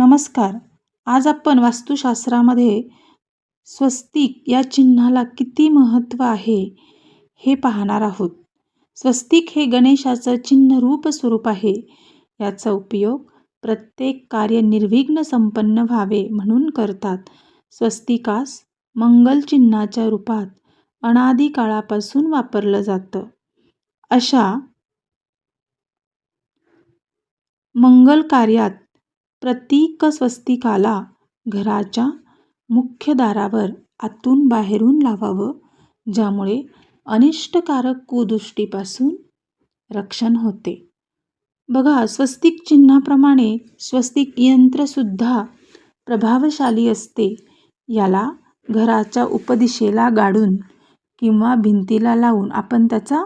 नमस्कार. आज आपण वास्तुशास्त्रामध्ये स्वस्तिक या चिन्हाला किती महत्त्व आहे हे पाहणार आहोत. स्वस्तिक हे गणेशाचं चिन्हरूप स्वरूप आहे. याचा उपयोग प्रत्येक कार्य निर्विघ्न संपन्न व्हावे म्हणून करतात. स्वस्तिकास मंगल चिन्हाच्या रूपात अनादी काळापासून वापरलं जातं. अशा मंगल कार्यात प्रतीक स्वस्तिकाला घराच्या मुख्य दारावर आतून बाहेरून लावावं, ज्यामुळे अनिष्टकारक कुदृष्टीपासून रक्षण होते. बघा, स्वस्तिक चिन्हाप्रमाणे स्वस्तिक यंत्रसुद्धा प्रभावशाली असते. याला घराच्या उपदिशेला गाडून किंवा भिंतीला लावून आपण त्याचा